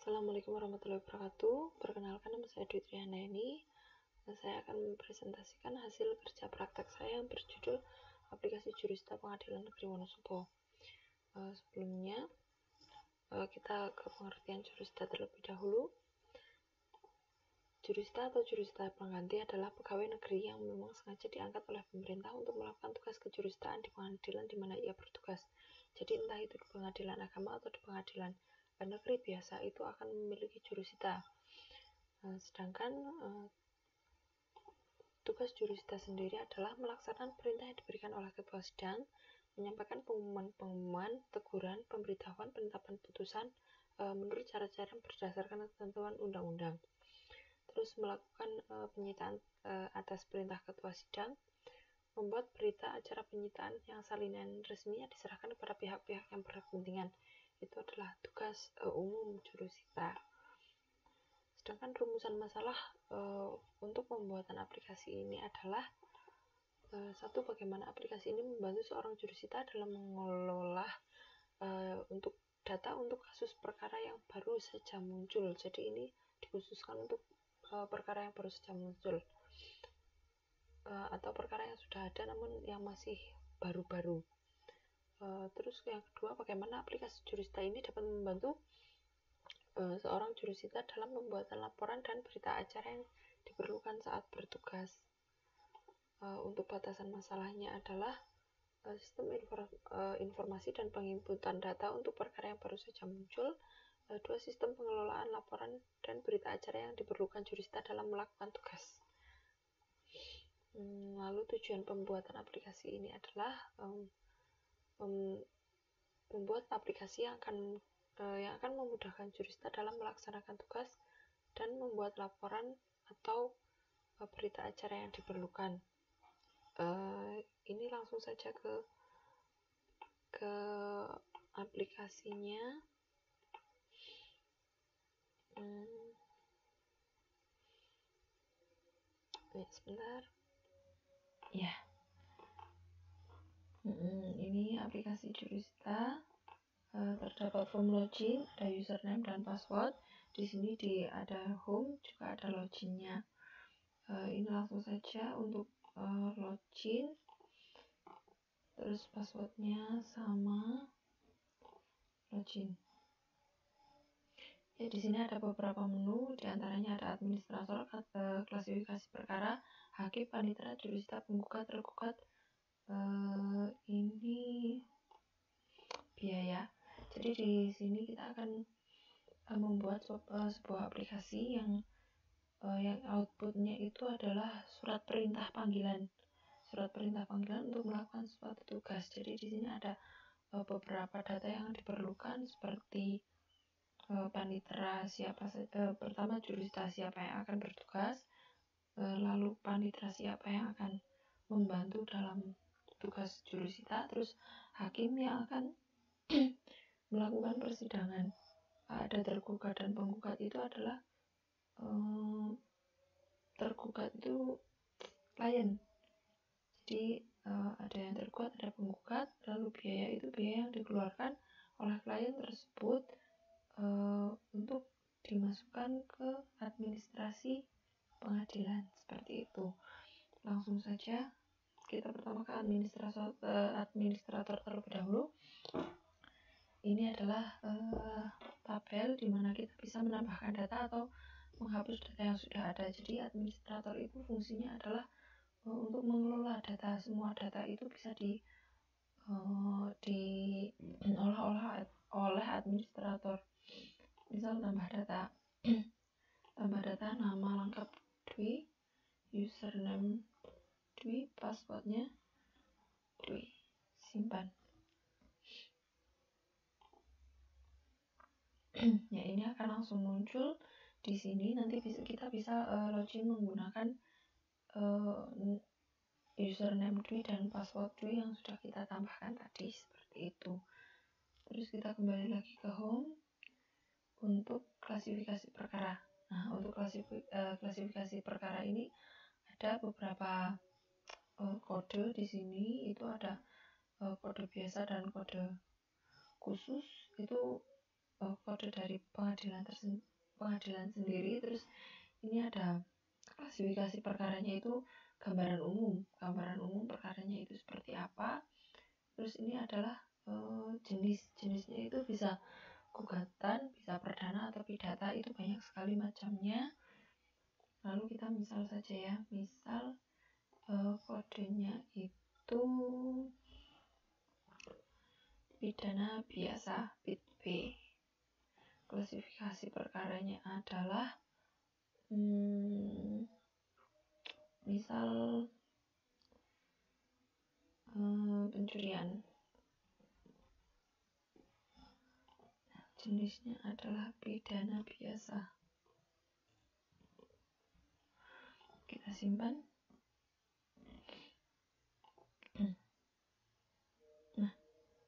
Assalamualaikum warahmatullahi wabarakatuh. Perkenalkan, nama saya Dwi Trihandayani. Saya akan mempresentasikan hasil kerja praktek saya yang berjudul Aplikasi Jurista Pengadilan Negeri Wonosobo. Sebelumnya, kita ke pengertian jurista terlebih dahulu. Jurista atau jurista pengganti adalah pegawai negeri yang memang sengaja diangkat oleh pemerintah untuk melakukan tugas kejurustaan di pengadilan di mana ia bertugas. Jadi entah itu di pengadilan agama atau di pengadilan negeri biasa itu akan memiliki jurusita. Sedangkan tugas jurusita sendiri adalah melaksanakan perintah yang diberikan oleh ketua sidang, menyampaikan pengumuman, teguran, pemberitahuan, penetapan putusan menurut cara-cara yang berdasarkan ketentuan undang-undang. Terus melakukan penyitaan atas perintah ketua sidang, membuat berita acara penyitaan yang salinan resminya diserahkan kepada pihak-pihak yang berkepentingan. Itu adalah tugas umum jurusita. Sedangkan rumusan masalah untuk pembuatan aplikasi ini adalah satu, bagaimana aplikasi ini membantu seorang jurusita dalam mengelola untuk data untuk kasus perkara yang baru saja muncul. Jadi ini dikhususkan untuk perkara yang baru saja muncul atau perkara yang sudah ada namun yang masih baru-baru. Terus yang kedua, bagaimana aplikasi jurusita ini dapat membantu seorang jurusita dalam pembuatan laporan dan berita acara yang diperlukan saat bertugas. Untuk batasan masalahnya adalah sistem informasi dan penginputan data untuk perkara yang baru saja muncul. Dua, sistem pengelolaan laporan dan berita acara yang diperlukan jurusita dalam melakukan tugas. Lalu tujuan pembuatan aplikasi ini adalah membuat aplikasi yang akan memudahkan jurusita dalam melaksanakan tugas dan membuat laporan atau berita acara yang diperlukan. Ini langsung saja ke aplikasinya. Sebentar. Ya. Ini aplikasi jurusita. Terdapat form login, ada username dan password. Di sini ada home, juga ada loginnya. Ini langsung saja untuk login. Terus passwordnya sama login. Ya, di sini ada beberapa menu, diantaranya ada administrator, klasifikasi perkara, hakim, panitera, jurusita, penggugat, tergugat. Ini biaya. Jadi di sini kita akan membuat sebuah aplikasi yang outputnya itu adalah surat perintah panggilan untuk melakukan suatu tugas. Jadi di sini ada beberapa data yang diperlukan seperti panitera pertama jurusita siapa yang akan bertugas, lalu panitera siapa yang akan membantu dalam tugas jurusita, terus hakim yang akan melakukan persidangan. Ada tergugat dan penggugat. Itu adalah tergugat itu klien. Jadi ada yang tergugat, ada penggugat, lalu biaya itu biaya yang dikeluarkan oleh klien tersebut untuk dimasukkan ke administrasi pengadilan, seperti itu. Langsung saja kita pertama ke administrator terlebih dahulu. Ini adalah tabel di mana kita bisa menambahkan data atau menghapus data yang sudah ada. Jadi administrator itu fungsinya adalah untuk mengelola data. Semua data itu bisa diolah oleh administrator. Misal tambah data nama lengkap Dwi, username Dwi, passwordnya Dwi, simpan. Ya, ini akan langsung muncul di sini. Nanti kita bisa login menggunakan username Dwi dan password Dwi yang sudah kita tambahkan tadi, seperti itu. Terus kita kembali lagi ke home untuk klasifikasi perkara. Nah, untuk klasifikasi perkara ini ada beberapa kode di sini. Itu ada kode biasa dan kode khusus. Itu kode dari pengadilan sendiri. Terus ini ada klasifikasi perkaranya, itu gambaran umum perkaranya itu seperti apa. Terus ini adalah jenisnya itu bisa gugatan, bisa perdana atau pidata, itu banyak sekali macamnya. Lalu kita misal saja ya, misal kodenya itu pidana biasa, PID B. Klasifikasi perkaranya adalah misal pencurian. Jenisnya adalah pidana biasa. Kita simpan. Nah,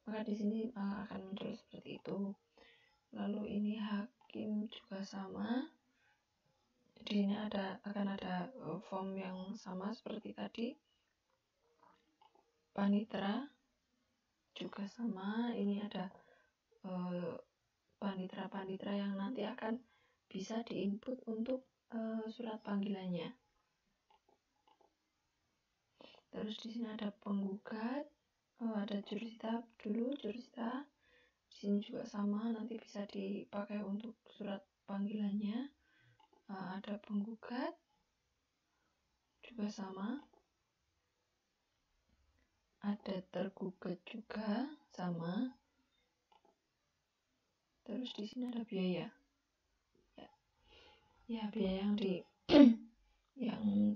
maka di sini akan muncul seperti itu. Lalu ini hakim juga sama. Di sini akan ada form yang sama seperti tadi. Panitera juga sama. Ini ada panitera yang nanti akan bisa diinput untuk surat panggilannya. Terus di sini ada penggugat, ada jurusita dulu, jurusita. Di sini juga sama, nanti bisa dipakai untuk surat panggilannya. Ada penggugat, juga sama. Ada tergugat juga sama. Terus di sini ada biaya. Ya, biaya yang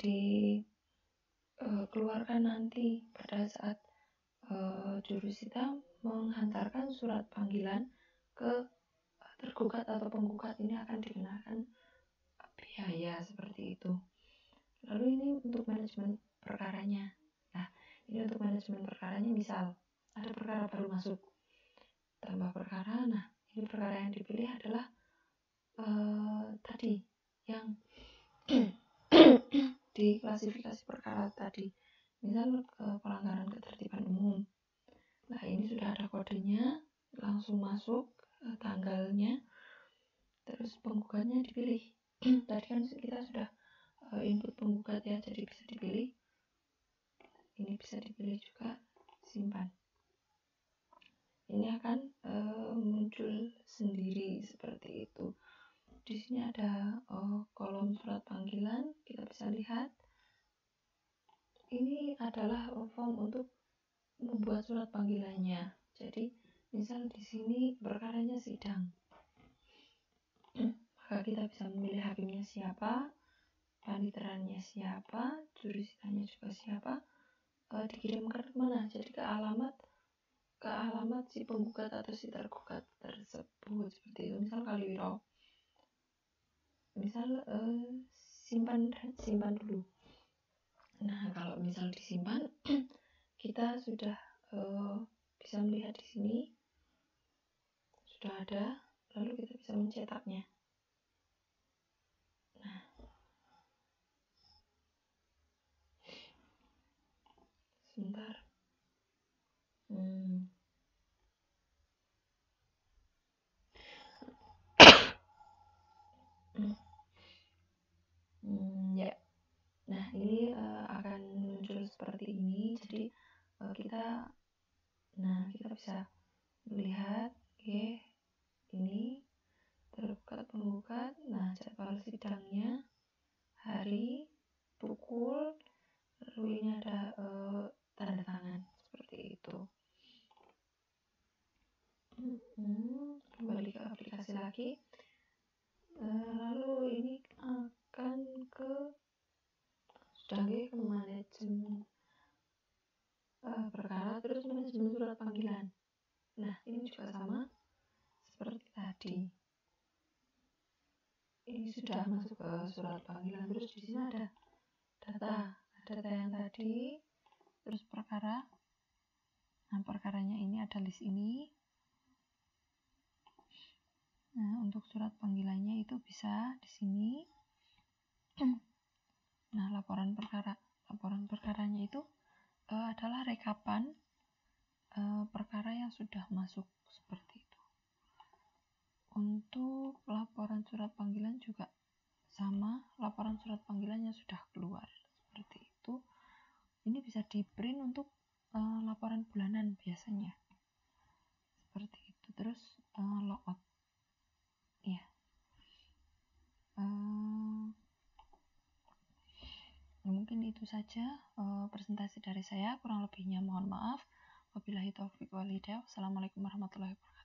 dikeluarkan nanti pada saat jurusita menghantarkan surat panggilan ke tergugat atau penggugat, ini akan dikenakan biaya seperti itu. Lalu ini untuk manajemen perkaranya. Nah, ini untuk manajemen perkaranya, misal ada perkara baru masuk, tambah perkara. Nah, ini perkara yang dipilih adalah tadi yang di klasifikasi perkara tadi, misal pelanggaran ketertiban umum. Nah, ini sudah ada kodenya, langsung masuk tanggalnya, terus penggugatnya dipilih. Tadi kan kita sudah input penggugat ya, jadi bisa dipilih. Ini bisa dipilih juga, simpan. Ini akan muncul sendiri seperti itu. Di sini ada kolom surat panggilan, kita bisa lihat. Ini adalah form untuk membuat surat panggilannya. Jadi, misal di sini perkaranya sidang. Maka kita bisa memilih hakimnya siapa, paniteranya siapa, jurusitanya juga siapa, dikirimkan kemana. Jadi ke alamat si penggugat atau si tergugat tersebut, seperti itu. Misal Kaliwiro, misal simpan dulu. Nah, kalau misal disimpan, kita sudah bisa melihat di sini sudah ada, lalu kita bisa mencetaknya. Nah, sebentar. Ya. Nah, ini akan muncul seperti ini. Jadi kita bisa melihat, ini tergugat penggugat. Nah, jadwal sidangnya, hari, pukul, lalu ini ada tanda tangan seperti itu. Kembali ke aplikasi lagi. Lalu ini akan ke manajemen perkara, terus manajemen surat panggilan. Nah, ini juga sama seperti tadi. Ini sudah masuk ke surat panggilan. Terus di sini ada data yang tadi, terus perkara. Nah, perkaranya ini ada list ini. Nah, untuk surat panggilannya itu bisa di sini. Nah, laporan perkaranya itu adalah rekapan perkara yang sudah masuk seperti itu. Untuk laporan surat panggilan juga sama, laporan surat panggilannya sudah keluar seperti itu. Ini bisa di print untuk laporan bulanan biasanya seperti itu. Terus logout ya. Mungkin itu saja presentasi dari saya, kurang lebihnya mohon maaf. Wabillahi taufiq wal hidayah. Wassalamualaikum warahmatullahi wabarakatuh.